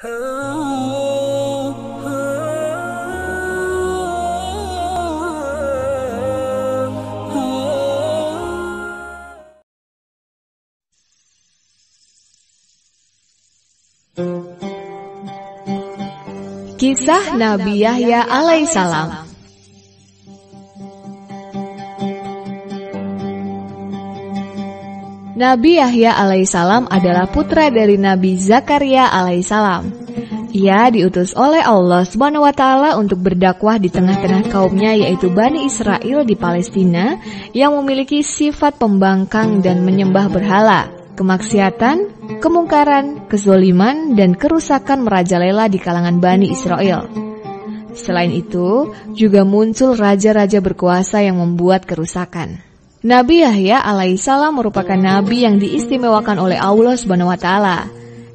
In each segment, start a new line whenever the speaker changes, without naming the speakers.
Kisah Nabi Yahya alaihissalam. Nabi Yahya alaihissalam adalah putra dari Nabi Zakaria alaihissalam. Ia diutus oleh Allah Subhanahu wa Ta'ala untuk berdakwah di tengah-tengah kaumnya, yaitu Bani Israel di Palestina yang memiliki sifat pembangkang dan menyembah berhala, kemaksiatan, kemungkaran, kezoliman, dan kerusakan merajalela di kalangan Bani Israel. Selain itu, juga muncul raja-raja berkuasa yang membuat kerusakan. Nabi Yahya alaihissalam merupakan nabi yang diistimewakan oleh Allah Subhanahu wa Ta'ala.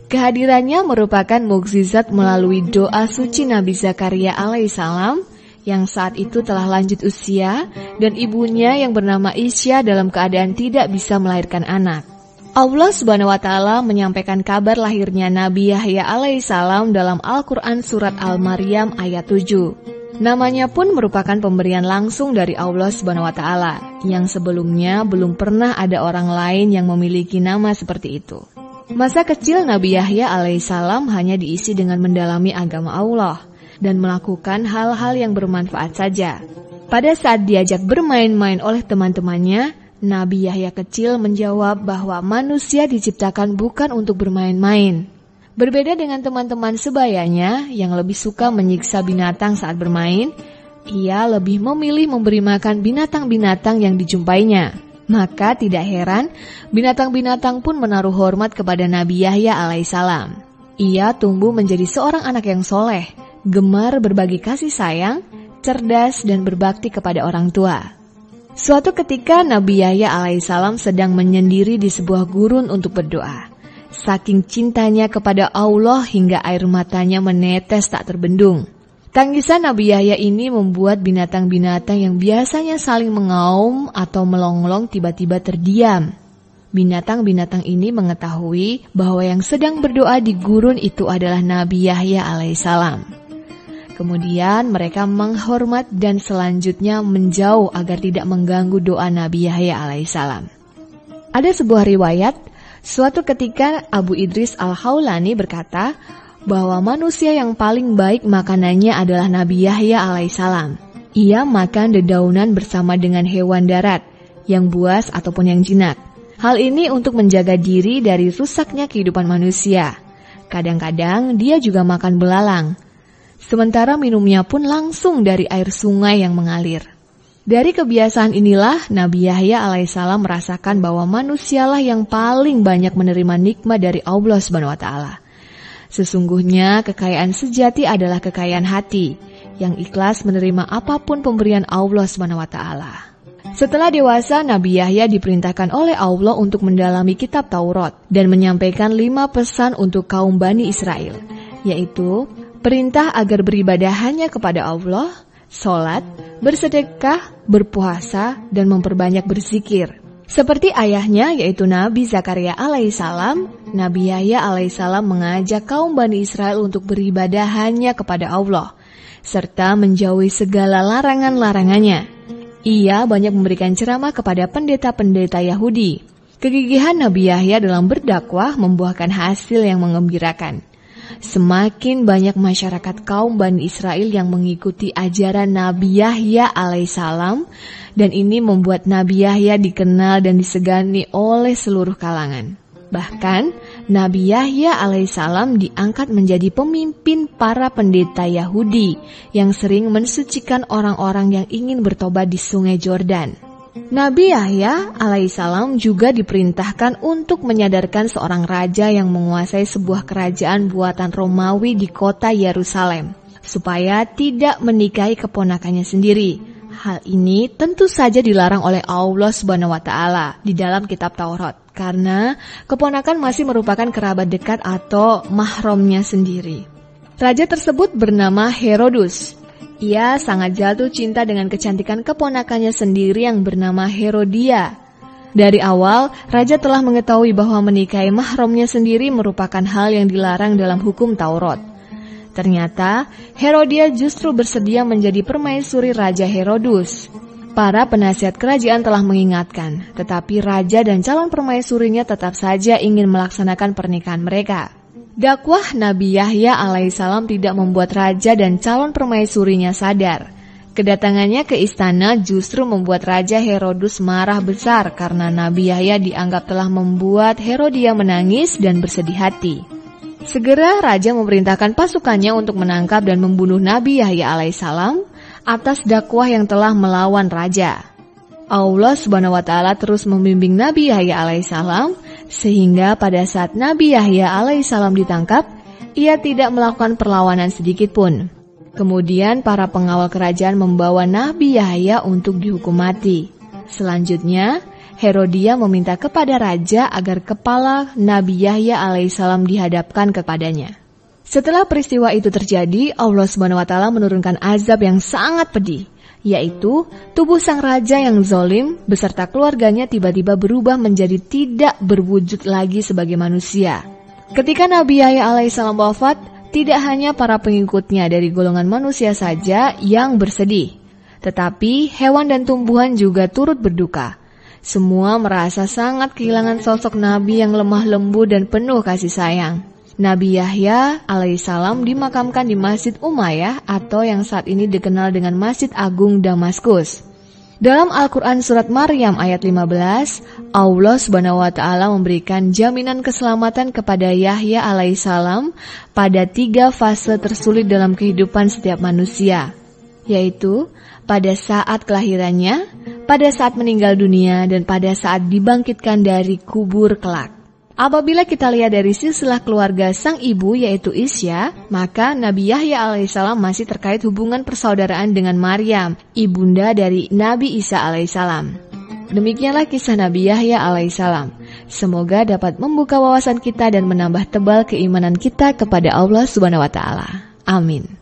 Kehadirannya merupakan mukjizat melalui doa suci Nabi Zakaria alaihissalam yang saat itu telah lanjut usia dan ibunya yang bernama Isya dalam keadaan tidak bisa melahirkan anak. Allah Subhanahu wa Ta'ala menyampaikan kabar lahirnya Nabi Yahya alaihissalam dalam Al-Quran surat Al-Maryam ayat 7. Namanya pun merupakan pemberian langsung dari Allah Subhanahu wa Ta'ala, yang sebelumnya belum pernah ada orang lain yang memiliki nama seperti itu. Masa kecil Nabi Yahya alaihissalam hanya diisi dengan mendalami agama Allah dan melakukan hal-hal yang bermanfaat saja. Pada saat diajak bermain-main oleh teman-temannya, Nabi Yahya kecil menjawab bahwa manusia diciptakan bukan untuk bermain-main. Berbeda dengan teman-teman sebayanya yang lebih suka menyiksa binatang saat bermain, ia lebih memilih memberi makan binatang-binatang yang dijumpainya. Maka tidak heran, binatang-binatang pun menaruh hormat kepada Nabi Yahya alaihissalam. Ia tumbuh menjadi seorang anak yang soleh, gemar berbagi kasih sayang, cerdas dan berbakti kepada orang tua. Suatu ketika Nabi Yahya alaihissalam sedang menyendiri di sebuah gurun untuk berdoa. Saking cintanya kepada Allah hingga air matanya menetes tak terbendung. Tangisan Nabi Yahya ini membuat binatang-binatang yang biasanya saling mengaum atau melonglong tiba-tiba terdiam. Binatang-binatang ini mengetahui bahwa yang sedang berdoa di gurun itu adalah Nabi Yahya alaihissalam. Kemudian mereka menghormat dan selanjutnya menjauh agar tidak mengganggu doa Nabi Yahya alaihissalam. Ada sebuah riwayat, suatu ketika Abu Idris Al-Khawlani berkata bahwa manusia yang paling baik makanannya adalah Nabi Yahya alaihissalam. Ia makan dedaunan bersama dengan hewan darat, yang buas ataupun yang jinak. Hal ini untuk menjaga diri dari rusaknya kehidupan manusia. Kadang-kadang dia juga makan belalang. Sementara minumnya pun langsung dari air sungai yang mengalir. Dari kebiasaan inilah Nabi Yahya alaihissalam merasakan bahwa manusialah yang paling banyak menerima nikmat dari Allah Subhanahu wa Ta'ala. Sesungguhnya kekayaan sejati adalah kekayaan hati yang ikhlas menerima apapun pemberian Allah Subhanahu wa Ta'ala. Setelah dewasa, Nabi Yahya diperintahkan oleh Allah untuk mendalami kitab Taurat dan menyampaikan 5 pesan untuk kaum Bani Israel, yaitu perintah agar beribadah hanya kepada Allah, sholat, bersedekah, berpuasa, dan memperbanyak berzikir. Seperti ayahnya yaitu Nabi Zakaria alaihissalam, Nabi Yahya alaihissalam mengajak kaum Bani Israel untuk beribadah hanya kepada Allah, serta menjauhi segala larangan-larangannya. Ia banyak memberikan ceramah kepada pendeta-pendeta Yahudi. Kegigihan Nabi Yahya dalam berdakwah membuahkan hasil yang menggembirakan. Semakin banyak masyarakat kaum Bani Israel yang mengikuti ajaran Nabi Yahya alaihissalam, dan ini membuat Nabi Yahya dikenal dan disegani oleh seluruh kalangan. Bahkan, Nabi Yahya alaihissalam diangkat menjadi pemimpin para pendeta Yahudi yang sering mensucikan orang-orang yang ingin bertobat di Sungai Jordan. Nabi Yahya alaihissalam juga diperintahkan untuk menyadarkan seorang raja yang menguasai sebuah kerajaan buatan Romawi di kota Yerusalem, supaya tidak menikahi keponakannya sendiri. Hal ini tentu saja dilarang oleh Allah Subhanahu wa Ta'ala di dalam kitab Taurat, karena keponakan masih merupakan kerabat dekat atau mahramnya sendiri. Raja tersebut bernama Herodus. Ia sangat jatuh cinta dengan kecantikan keponakannya sendiri yang bernama Herodia. Dari awal, raja telah mengetahui bahwa menikahi mahramnya sendiri merupakan hal yang dilarang dalam hukum Taurat. Ternyata, Herodia justru bersedia menjadi permaisuri Raja Herodus. Para penasihat kerajaan telah mengingatkan, tetapi raja dan calon permaisurinya tetap saja ingin melaksanakan pernikahan mereka. Dakwah Nabi Yahya alaihissalam tidak membuat raja dan calon permaisurinya sadar. Kedatangannya ke istana justru membuat Raja Herodus marah besar karena Nabi Yahya dianggap telah membuat Herodia menangis dan bersedih hati. Segera raja memerintahkan pasukannya untuk menangkap dan membunuh Nabi Yahya alaihissalam atas dakwah yang telah melawan raja. Allah Subhanahu wa taala terus membimbing Nabi Yahya alaihissalam sehingga pada saat Nabi Yahya alaihissalam ditangkap, ia tidak melakukan perlawanan sedikit pun. Kemudian para pengawal kerajaan membawa Nabi Yahya untuk dihukum mati. Selanjutnya, Herodia meminta kepada raja agar kepala Nabi Yahya alaihissalam dihadapkan kepadanya. Setelah peristiwa itu terjadi, Allah SWT menurunkan azab yang sangat pedih, yaitu tubuh sang raja yang zalim beserta keluarganya tiba-tiba berubah menjadi tidak berwujud lagi sebagai manusia. Ketika Nabi Yahya alaihissalam wafat, tidak hanya para pengikutnya dari golongan manusia saja yang bersedih, tetapi hewan dan tumbuhan juga turut berduka. Semua merasa sangat kehilangan sosok Nabi yang lemah lembut dan penuh kasih sayang. Nabi Yahya alaihissalam dimakamkan di Masjid Umayyah atau yang saat ini dikenal dengan Masjid Agung Damaskus. Dalam Al-Quran Surat Maryam ayat 15, Allah Subhanahu wa taala memberikan jaminan keselamatan kepada Yahya alaihissalam pada 3 fase tersulit dalam kehidupan setiap manusia, yaitu pada saat kelahirannya, pada saat meninggal dunia, dan pada saat dibangkitkan dari kubur kelak. Apabila kita lihat dari silsilah keluarga sang ibu yaitu Isya, maka Nabi Yahya alaihissalam masih terkait hubungan persaudaraan dengan Maryam, ibunda dari Nabi Isa alaihissalam. Demikianlah kisah Nabi Yahya alaihissalam. Semoga dapat membuka wawasan kita dan menambah tebal keimanan kita kepada Allah Subhanahu wa taala. Amin.